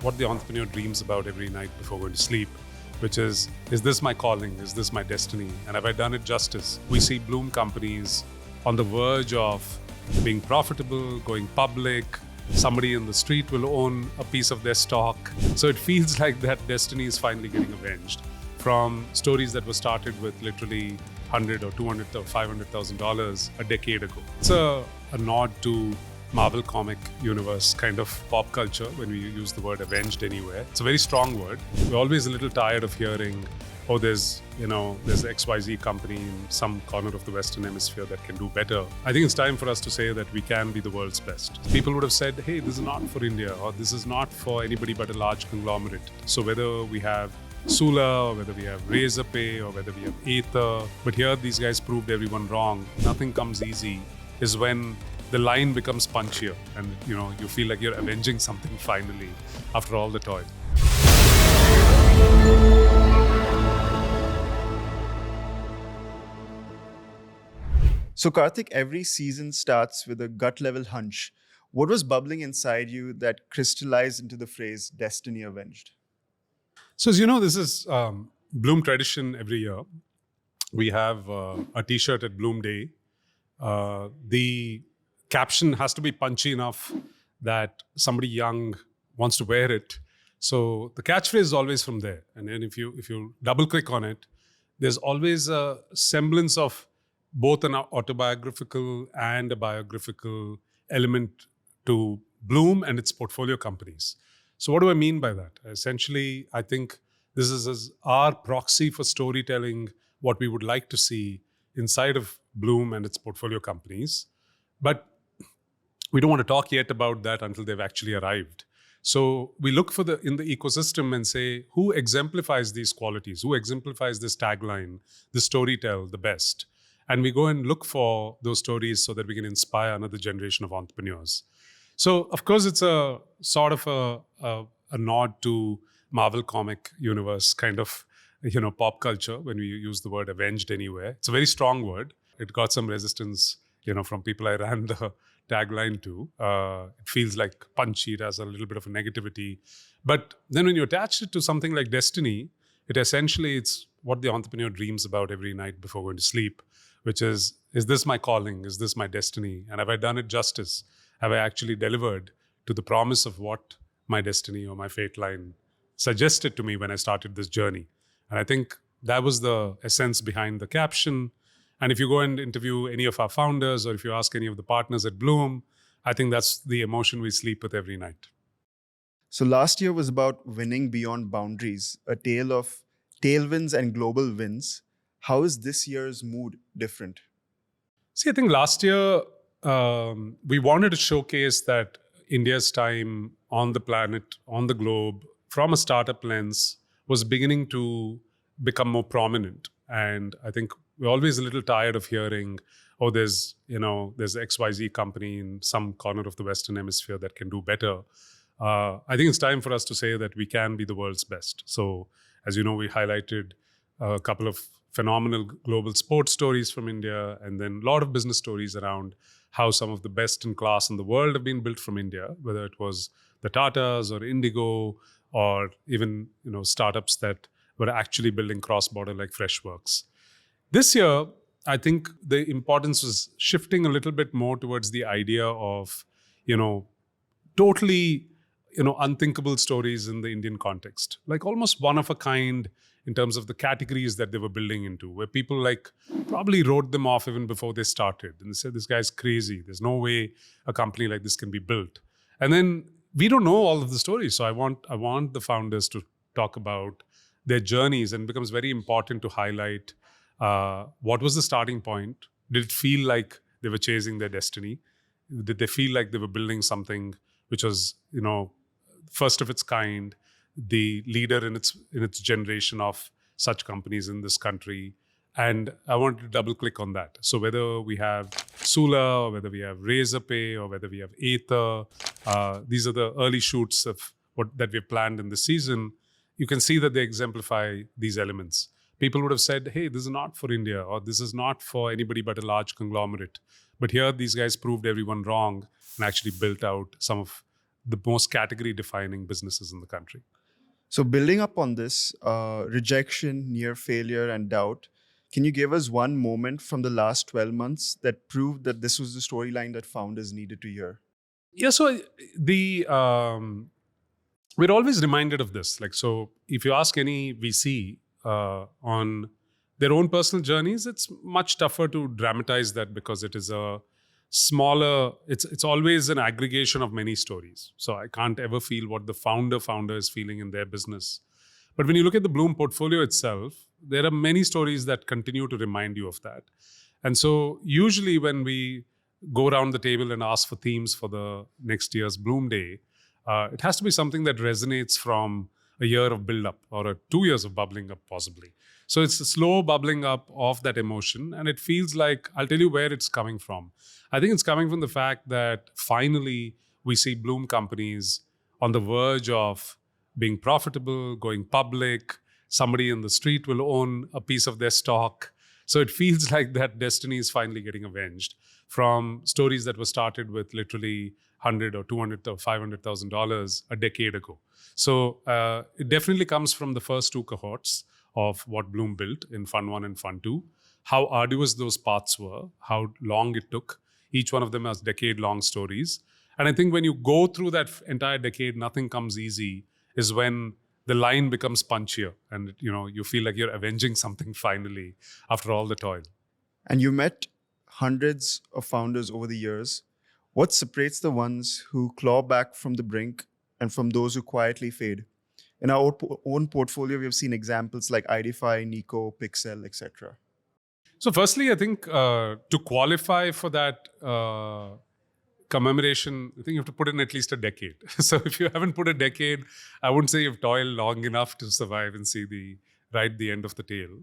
what the entrepreneur dreams about every night before going to sleep, which is this my calling? Is this my destiny? And have I done it justice? We see Blume companies on the verge of being profitable, going public. Somebody in the street will own a piece of their stock. So it feels like that destiny is finally getting avenged. From stories that were started with literally $100 or $200 or $500,000 a decade ago. It's a nod to Marvel comic universe kind of pop culture when we use the word Avenged anywhere. It's a very strong word. We're always a little tired of hearing, oh, there's XYZ company in some corner of the Western Hemisphere that can do better. I think it's time for us to say that we can be the world's best. People would have said, hey, this is not for India, or this is not for anybody but a large conglomerate. So whether we have Sula, or whether we have Razorpay, or whether we have Ather, but here these guys proved everyone wrong. Nothing comes easy is when the line becomes punchier and you feel like you're avenging something finally after all the toil. So Karthik, every season starts with a gut level hunch. What was bubbling inside you that crystallized into the phrase destiny avenged? So as you know, this is Blume tradition every year. We have a t-shirt at Blume Day. The caption has to be punchy enough that somebody young wants to wear it. So the catchphrase is always from there. And then if you double click on it, there's always a semblance of both an autobiographical and a biographical element to Blume and its portfolio companies. So what do I mean by that? Essentially, I think this is our proxy for storytelling, what we would like to see inside of Blume and its portfolio companies. But we don't want to talk yet about that until they've actually arrived. So we look for in the ecosystem and say, who exemplifies these qualities? Who exemplifies this tagline, this storytell the best? And we go and look for those stories so that we can inspire another generation of entrepreneurs. So, of course, it's a sort of a nod to Marvel comic universe kind of, pop culture when we use the word Avenged anywhere. It's a very strong word. It got some resistance, from people I ran the tagline to. It feels like punchy. It has a little bit of a negativity. But then when you attach it to something like destiny, it's what the entrepreneur dreams about every night before going to sleep, which is this my calling? Is this my destiny? And have I done it justice? Have I actually delivered to the promise of what my destiny or my fate line suggested to me when I started this journey? And I think that was the essence behind the caption. And if you go and interview any of our founders or if you ask any of the partners at Blume, I think that's the emotion we sleep with every night. So last year was about winning beyond boundaries, a tale of tailwinds and global wins. How is this year's mood different? See, I think last year we wanted to showcase that India's time on the planet, on the globe, from a startup lens, was beginning to become more prominent. And I think we're always a little tired of hearing, oh, there's XYZ company in some corner of the Western Hemisphere that can do better. I think it's time for us to say that we can be the world's best. So, as you know, we highlighted a couple of phenomenal global sports stories from India, and then a lot of business stories around how some of the best in class in the world have been built from India, whether it was the Tatas or Indigo, or even startups that were actually building cross-border like Freshworks. This year, I think the importance was shifting a little bit more towards the idea of, totally, unthinkable stories in the Indian context, like almost one of a kind in terms of the categories that they were building into, where people probably wrote them off even before they started. And they said, this guy's crazy. There's no way a company like this can be built. And then we don't know all of the stories. So I want the founders to talk about their journeys, and it becomes very important to highlight what was the starting point. Did it feel like they were chasing their destiny? Did they feel like they were building something which was, first of its kind, the leader in its generation of such companies in this country? And I wanted to double click on that. So whether we have Sula, or whether we have Razorpay, or whether we have Ather, these are the early shoots of that we've planned in this season. You can see that they exemplify these elements. People would have said, hey, this is not for India, or this is not for anybody but a large conglomerate. But here, these guys proved everyone wrong and actually built out some of the most category defining businesses in the country. So, building up on this, rejection, near failure, and doubt, can you give us one moment from the last 12 months that proved that this was the storyline that founders needed to hear? Yeah, so the we're always reminded of this. Like, so if you ask any VC on their own personal journeys, it's much tougher to dramatize that because it is a smaller. It's always an aggregation of many stories. So I can't ever feel what the founder is feeling in their business. But when you look at the Blume portfolio itself, there are many stories that continue to remind you of that. And so usually when we go around the table and ask for themes for the next year's Blume Day, it has to be something that resonates from a year of build-up or 2 years of bubbling up, possibly. So it's a slow bubbling up of that emotion, and it feels like, I'll tell you where it's coming from. I think it's coming from the fact that finally we see Blume companies on the verge of being profitable, going public. Somebody in the street will own a piece of their stock. So it feels like that destiny is finally getting avenged from stories that were started with literally $100 or $200 or $500,000 a decade ago. So it definitely comes from the first two cohorts of what Blume built in Fund 1 and Fund 2, how arduous those paths were, how long it took. Each one of them has decade-long stories. And I think when you go through that entire decade, nothing comes easy, is when the line becomes punchier and you feel like you're avenging something finally after all the toil. And you met hundreds of founders over the years. What separates the ones who claw back from the brink and from those who quietly fade? In our own portfolio, we have seen examples like Idify, Nico, Pixel, etc. So firstly, I think to qualify for that commemoration, I think you have to put in at least a decade. So if you haven't put a decade, I wouldn't say you've toiled long enough to survive and see the end of the tail.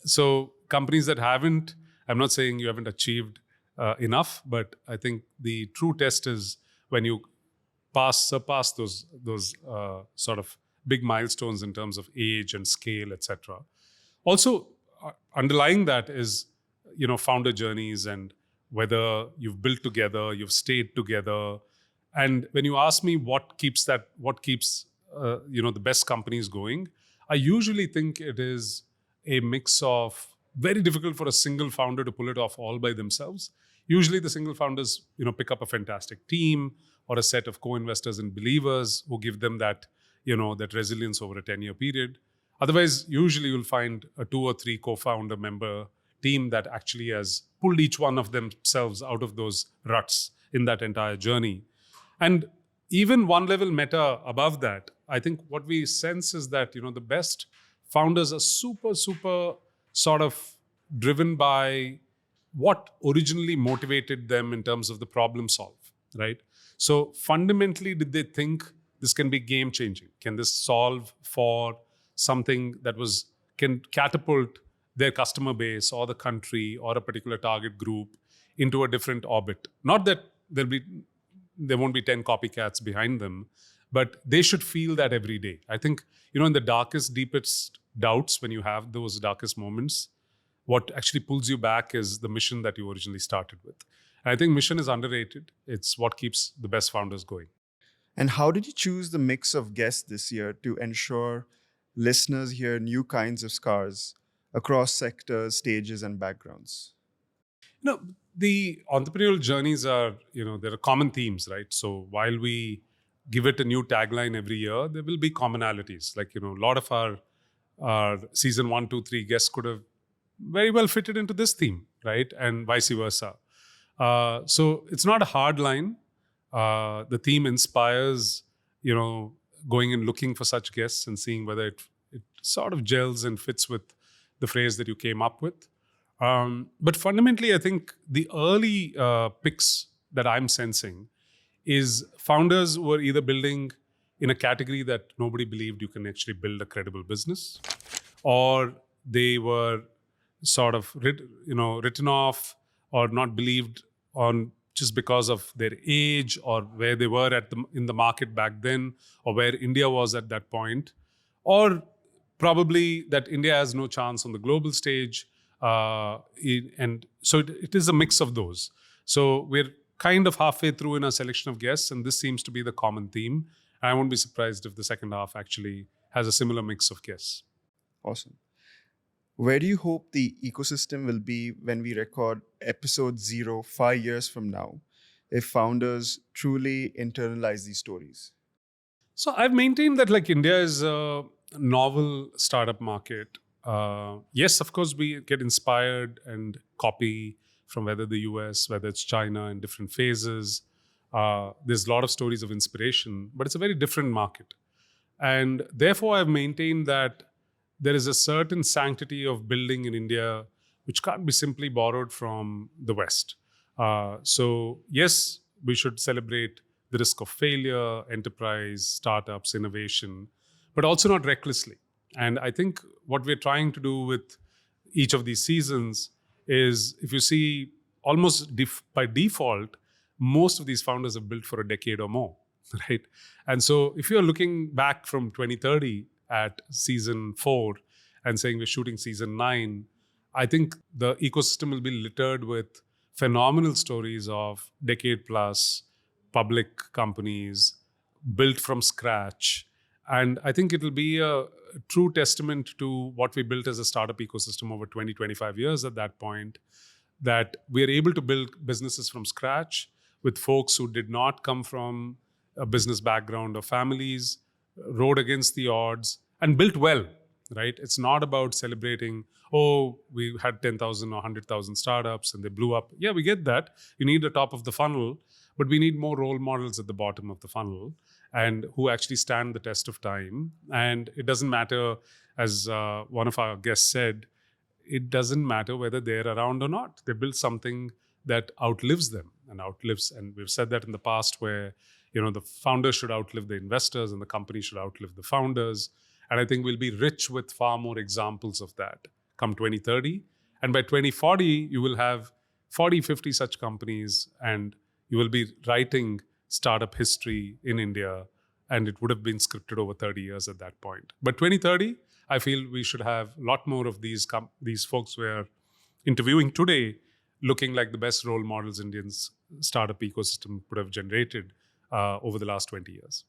So companies that haven't, I'm not saying you haven't achieved enough, but I think the true test is when you surpass those sort of big milestones in terms of age and scale, etc. Also, underlying that is, founder journeys and whether you've built together, you've stayed together. And when you ask me what keeps the best companies going, I usually think it is a mix of, very difficult for a single founder to pull it off all by themselves. Usually the single founders, pick up a fantastic team or a set of co-investors and believers who give them that, that resilience over a 10-year period. Otherwise, usually you'll find a 2 or 3 co-founder member team that actually has pulled each one of themselves out of those ruts in that entire journey. And even one level meta above that, I think what we sense is that, the best founders are super, super sort of driven by what originally motivated them in terms of the problem solve, right? So fundamentally, did they think this can be game changing? Can this solve for something that can catapult their customer base or the country or a particular target group into a different orbit? Not that there won't be 10 copycats behind them, but they should feel that every day. I think, in the darkest, deepest doubts, when you have those darkest moments, what actually pulls you back is the mission that you originally started with. And I think mission is underrated. It's what keeps the best founders going. And how did you choose the mix of guests this year to ensure listeners hear new kinds of scars across sectors, stages, and backgrounds? The entrepreneurial journeys are, there are common themes, right? So while we give it a new tagline every year, there will be commonalities. Like, a lot of our season 1, 2, 3 guests could have very well fitted into this theme, right? And vice versa. So it's not a hard line. The theme inspires, going and looking for such guests and seeing whether it sort of gels and fits with the phrase that you came up with. But fundamentally, I think the early picks that I'm sensing is founders who are either building in a category that nobody believed you can actually build a credible business, or they were sort of written off or not believed on just because of their age or where they were in the market back then, or where India was at that point, or probably that India has no chance on the global stage. And so it is a mix of those. So we're kind of halfway through in our selection of guests, and this seems to be the common theme. I won't be surprised if the second half actually has a similar mix of guests. Awesome. Where do you hope the ecosystem will be when we record episode 0 5 years from now, if founders truly internalize these stories? So I've maintained that like India is a novel startup market. Yes, of course, we get inspired and copy from whether the US, whether it's China in different phases. There's a lot of stories of inspiration, but it's a very different market. And therefore, I've maintained that there is a certain sanctity of building in India which can't be simply borrowed from the West. So yes, we should celebrate the risk of failure, enterprise, startups, innovation, but also not recklessly. And I think what we're trying to do with each of these seasons is, if you see, almost by default, most of these founders have built for a decade or more, right? And so if you're looking back from 2030 at season 4 and saying we're shooting season 9, I think the ecosystem will be littered with phenomenal stories of decade plus public companies built from scratch. And I think it'll be a true testament to what we built as a startup ecosystem over 20, 25 years at that point, that we are able to build businesses from scratch with folks who did not come from a business background or families, rode against the odds, and built well, right? It's not about celebrating, oh, we had 10,000 or 100,000 startups and they blew up. Yeah, we get that. You need the top of the funnel, but we need more role models at the bottom of the funnel and who actually stand the test of time. And it doesn't matter, as one of our guests said, it doesn't matter whether they're around or not. They build something that outlives them and outlives. And we've said that in the past where, the founders should outlive the investors and the company should outlive the founders. And I think we'll be rich with far more examples of that come 2030. And by 2040, you will have 40, 50 such companies and you will be writing startup history in India, and it would have been scripted over 30 years at that point. But 2030, I feel we should have a lot more of these folks we're interviewing today looking like the best role models Indians startup ecosystem could have generated over the last 20 years.